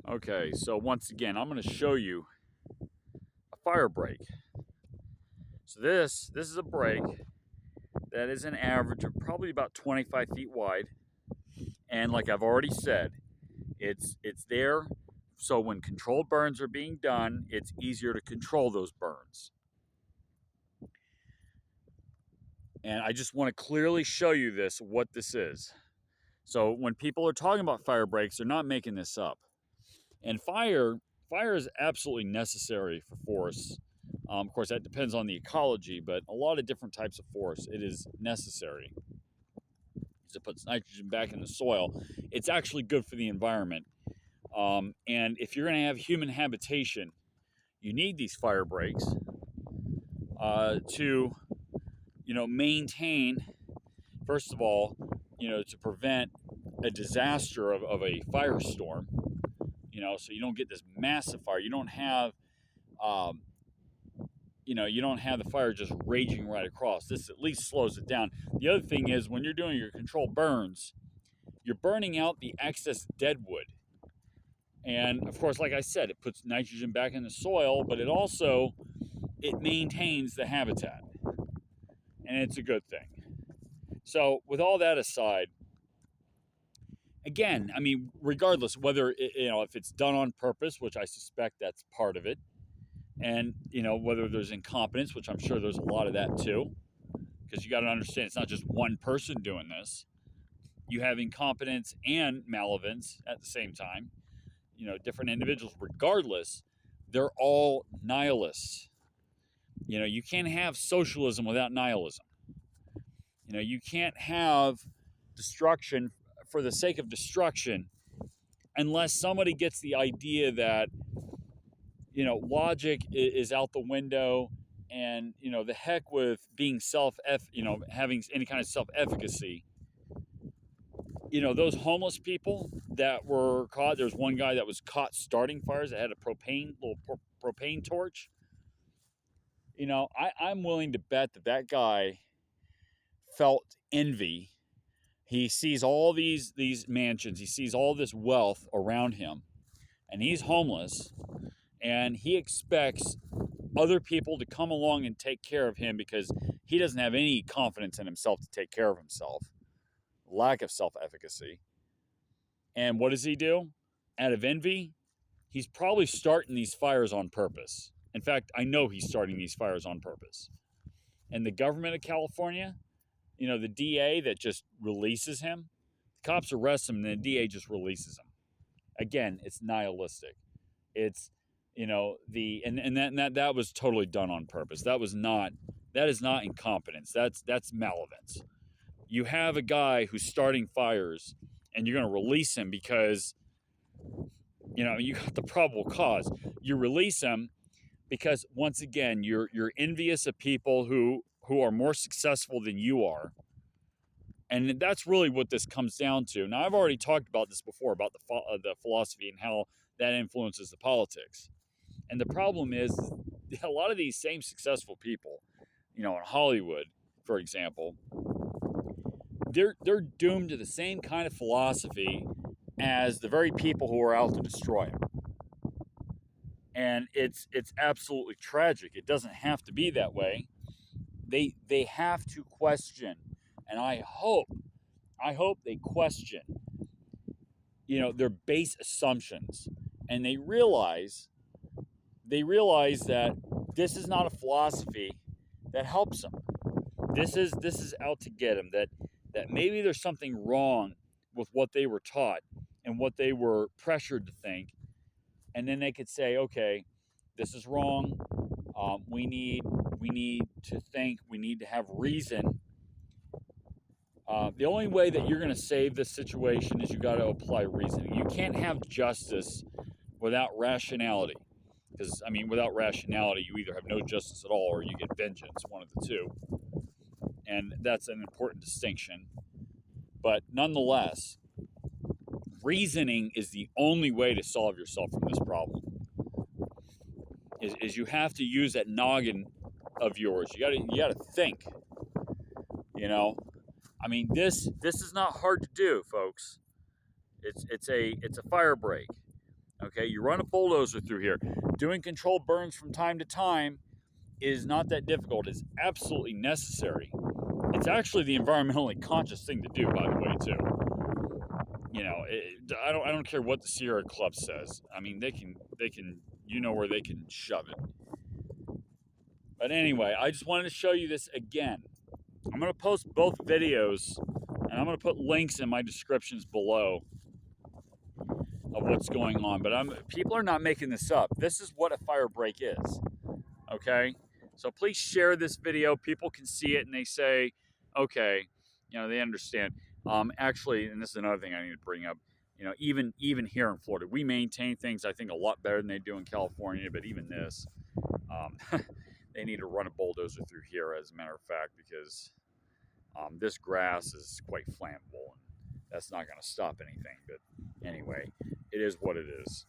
Okay, so once again, I'm going to show you a fire break. So this is a break that is an average of probably about 25 feet wide, and like I've already said, it's there so when controlled burns are being done, it's easier to control those burns. And I just want to clearly show you what this is. So when people are talking about fire breaks, they're not making this up. And fire is absolutely necessary for forests. Of course, that depends on the ecology, but a lot of different types of forests, it is necessary because it puts nitrogen back in the soil. It's actually good for the environment. And if you're going to have human habitation, you need these fire breaks to, maintain. First of all, to prevent a disaster of a firestorm. So you don't get this massive fire. Um, you don't have the fire just raging right across. This at least slows it down. The other thing is when you're doing your controlled burns, you're burning out the excess dead wood. And of course, like I said, it puts nitrogen back in the soil, but it maintains the habitat. And it's a good thing. So with all that aside, again, I mean, regardless whether if it's done on purpose, which I suspect that's part of it, and whether there's incompetence, which I'm sure there's a lot of that too, because you got to understand it's not just one person doing this. You have incompetence and malevolence at the same time. Different individuals. Regardless, they're all nihilists. You can't have socialism without nihilism. You can't have destruction for the sake of destruction unless somebody gets the idea that logic is out the window, and the heck with being having any kind of self-efficacy. Those homeless people that were caught. There's one guy that was caught starting fires that had a propane torch. I'm willing to bet that guy felt envy. He sees all these mansions, he sees all this wealth around him, and he's homeless, and he expects other people to come along and take care of him because he doesn't have any confidence in himself to take care of himself. Lack of self-efficacy. And what does he do? Out of envy, he's probably starting these fires on purpose. In fact, I know he's starting these fires on purpose. And the government of California, the DA that just releases him, the cops arrest him and the DA just releases him. Again, it's nihilistic. It's that was totally done on purpose. That is not incompetence. That's malevolence. You have a guy who's starting fires and you're going to release him because you got the probable cause. You release him because once again you're envious of people who are more successful than you are. And that's really what this comes down to. Now, I've already talked about this before, about the philosophy and how that influences the politics. And the problem is a lot of these same successful people, in Hollywood, for example, they're doomed to the same kind of philosophy as the very people who are out to destroy them. And it's absolutely tragic. It doesn't have to be that way. They have to question, and I hope they question, their base assumptions, and they realize that this is not a philosophy that helps them. This is out to get them. That maybe there's something wrong with what they were taught and what they were pressured to think, and then they could say, okay, this is wrong. We need to think. We need to have reason. The only way that you're going to save this situation is you got to apply reasoning. You can't have justice without rationality. Because, without rationality, you either have no justice at all or you get vengeance, one of the two. And that's an important distinction. But nonetheless, reasoning is the only way to solve yourself from this problem. Is you have to use that noggin of yours. You gotta think. This is not hard to do, folks. It's a fire break. Okay, you run a bulldozer through here. Doing controlled burns from time to time is not that difficult. It's absolutely necessary. It's actually the environmentally conscious thing to do, by the way, too. You know, I don't care what the Sierra Club says. I mean, they can, you know where they can shove it. But anyway, I just wanted to show you this again. I'm going to post both videos, and I'm going to put links in my descriptions below of what's going on. But people are not making this up. This is what a fire break is. Okay? So please share this video. People can see it and they say, okay, you know, they understand. Actually, and this is another thing I need to bring up, you know, even here in Florida, we maintain things, I think, a lot better than they do in California. But even this, they need to run a bulldozer through here, as a matter of fact, because this grass is quite flammable, and that's not going to stop anything. But anyway, it is what it is.